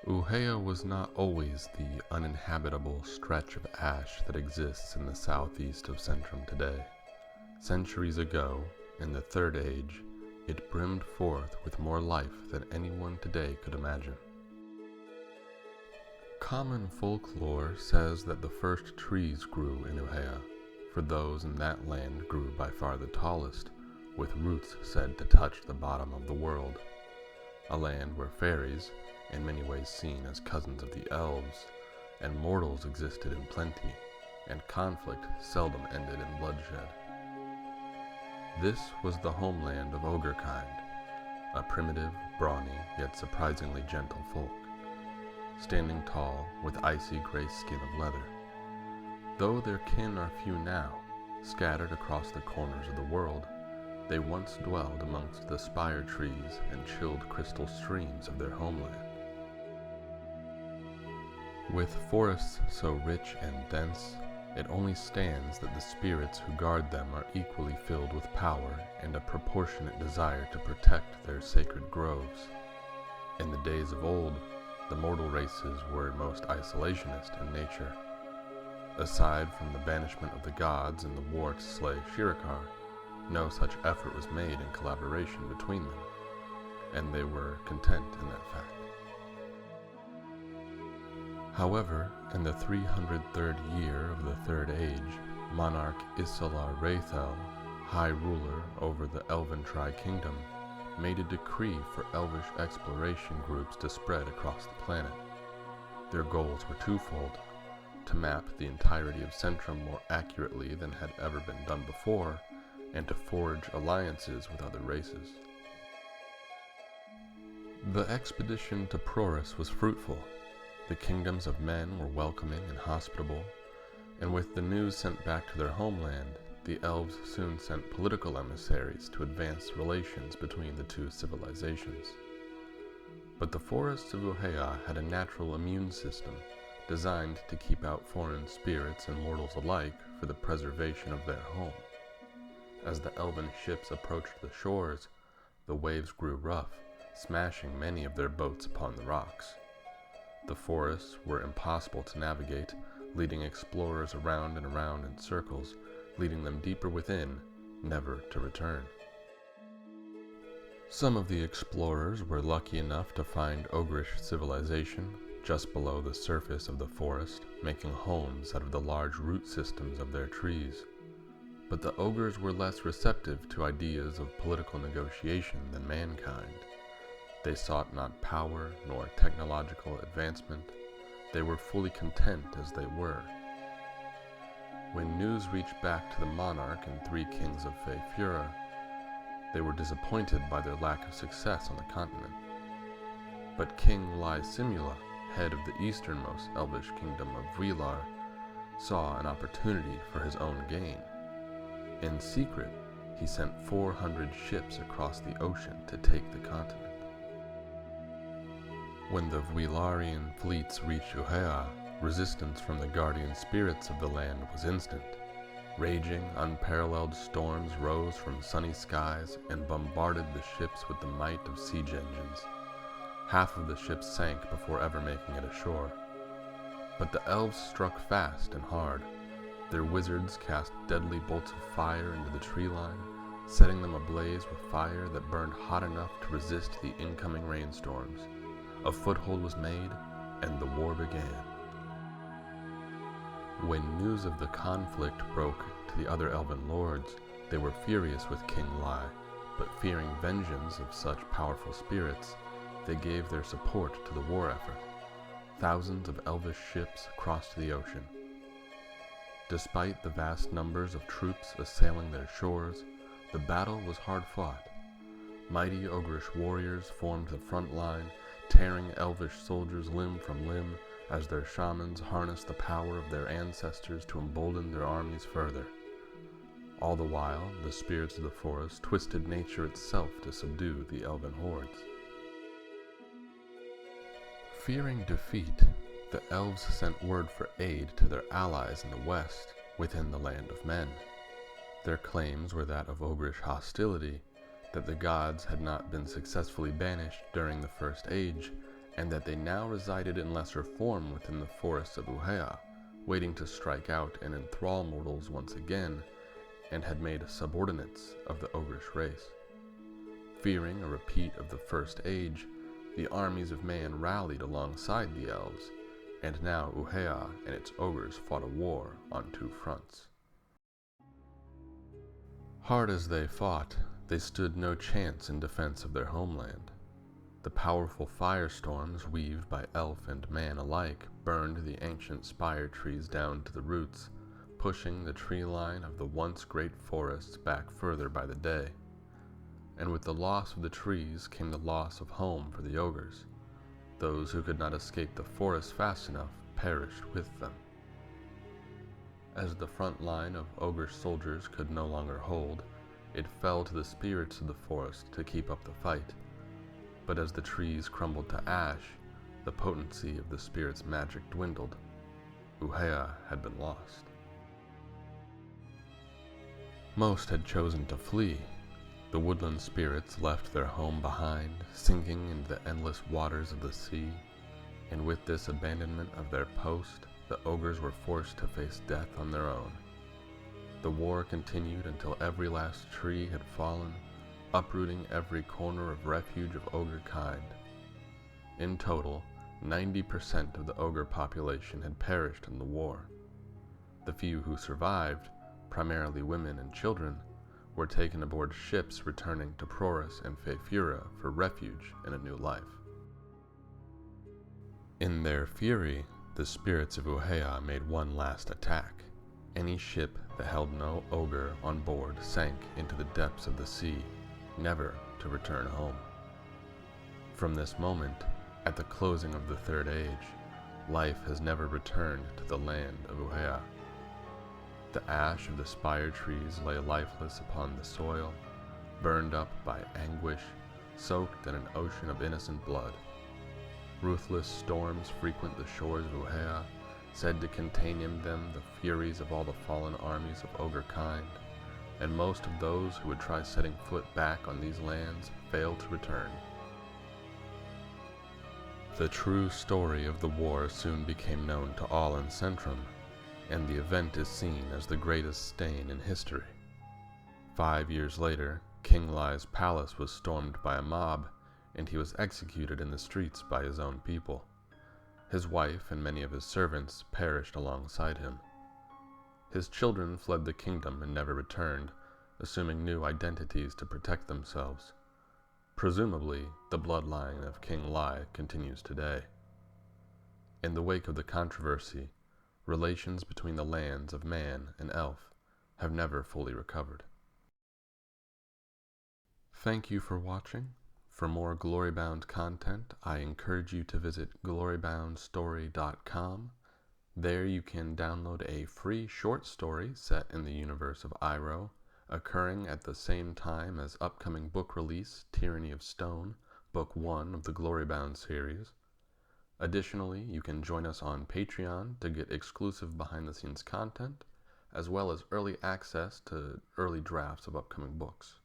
Uhea was not always the uninhabitable stretch of ash that exists in the southeast of Centrum today. Centuries ago, in the Third Age, it brimmed forth with more life than anyone today could imagine. Common folklore says that the first trees grew in Uhea, for those in that land grew by far the tallest, with roots said to touch the bottom of the world. A land where fairies, in many ways seen as cousins of the elves, and mortals existed in plenty, and conflict seldom ended in bloodshed. This was the homeland of ogre kind, a primitive, brawny, yet surprisingly gentle folk, standing tall with icy gray skin of leather. Though their kin are few now, scattered across the corners of the world, they once dwelled amongst the spire trees and chilled crystal streams of their homeland. With forests so rich and dense, it only stands that the spirits who guard them are equally filled with power and a proportionate desire to protect their sacred groves. In the days of old, the mortal races were most isolationist in nature. Aside from the banishment of the gods and the war to slay Shirikar, no such effort was made in collaboration between them, and they were content in that fact. However, in the 303rd year of the Third Age, monarch Isilar Raethel, high ruler over the Elven Tri-Kingdom, made a decree for elvish exploration groups to spread across the planet. Their goals were twofold: to map the entirety of Centrum more accurately than had ever been done before, and to forge alliances with other races. The expedition to Proris was fruitful. The kingdoms of men were welcoming and hospitable, and with the news sent back to their homeland, the elves soon sent political emissaries to advance relations between the two civilizations. But the forests of Uhea had a natural immune system designed to keep out foreign spirits and mortals alike for the preservation of their home. As the elven ships approached the shores, the waves grew rough, smashing many of their boats upon the rocks. The forests were impossible to navigate, leading explorers around and around in circles, leading them deeper within, never to return. Some of the explorers were lucky enough to find ogrish civilization just below the surface of the forest, making homes out of the large root systems of their trees. But the ogres were less receptive to ideas of political negotiation than mankind. They sought not power nor technological advancement. They were fully content as they were. When news reached back to the monarch and three kings of Feyfura, they were disappointed by their lack of success on the continent. But King Lysimula, head of the easternmost elvish kingdom of Vuilar, saw an opportunity for his own gain. In secret, he sent 400 ships across the ocean to take the continent. When the Vuilarian fleets reached Uhea, resistance from the guardian spirits of the land was instant. Raging, unparalleled storms rose from sunny skies and bombarded the ships with the might of siege engines. Half of the ships sank before ever making it ashore. But the elves struck fast and hard. Their wizards cast deadly bolts of fire into the tree line, setting them ablaze with fire that burned hot enough to resist the incoming rainstorms. A foothold was made, and the war began. When news of the conflict broke to the other elven lords, they were furious with King Lai, but fearing vengeance of such powerful spirits, they gave their support to the war effort. Thousands of elvish ships crossed the ocean. Despite the vast numbers of troops assailing their shores, the battle was hard fought. Mighty ogrish warriors formed the front line, tearing elvish soldiers limb from limb as their shamans harnessed the power of their ancestors to embolden their armies further. All the while, the spirits of the forest twisted nature itself to subdue the elven hordes. Fearing defeat, the elves sent word for aid to their allies in the west, within the land of men. Their claims were that of ogrish hostility, that the gods had not been successfully banished during the First Age, and that they now resided in lesser form within the forests of Uhea, waiting to strike out and enthrall mortals once again, and had made subordinates of the ogrish race. Fearing a repeat of the First Age, the armies of man rallied alongside the elves, and now Uhea and its ogres fought a war on two fronts. Hard as they fought, they stood no chance in defense of their homeland. The powerful firestorms weaved by elf and man alike burned the ancient spire trees down to the roots, pushing the tree line of the once great forests back further by the day. And with the loss of the trees came the loss of home for the ogres. Those who could not escape the forest fast enough perished with them. As the front line of ogre soldiers could no longer hold, it fell to the spirits of the forest to keep up the fight. But as the trees crumbled to ash, the potency of the spirit's magic dwindled. Uhea had been lost. Most had chosen to flee. The woodland spirits left their home behind, sinking into the endless waters of the sea, and with this abandonment of their post, the ogres were forced to face death on their own. The war continued until every last tree had fallen, uprooting every corner of refuge of ogre kind. In total, 90% of the ogre population had perished in the war. The few who survived, primarily women and children, were taken aboard ships returning to Prorus and Feyfura for refuge in a new life. In their fury, the spirits of Uhea made one last attack. Any ship that held no ogre on board sank into the depths of the sea, never to return home. From this moment, at the closing of the Third Age, life has never returned to the land of Uhea. The ash of the spire trees lay lifeless upon the soil, burned up by anguish, soaked in an ocean of innocent blood. Ruthless storms frequent the shores of Uhea, said to contain in them the furies of all the fallen armies of ogre kind, and most of those who would try setting foot back on these lands failed to return. The true story of the war soon became known to all in Centrum, and the event is seen as the greatest stain in history. 5 years later, King Lai's palace was stormed by a mob, and he was executed in the streets by his own people. His wife and many of his servants perished alongside him. His children fled the kingdom and never returned, assuming new identities to protect themselves. Presumably, the bloodline of King Lai continues today. In the wake of the controversy, relations between the lands of man and elf have never fully recovered. Thank you for watching. For more Glorybound content, I encourage you to visit gloryboundstory.com. There you can download a free short story set in the universe of Iroh, occurring at the same time as upcoming book release Tyranny of Stone, Book 1 of the Glorybound series. Additionally, you can join us on Patreon to get exclusive behind-the-scenes content, as well as early access to early drafts of upcoming books.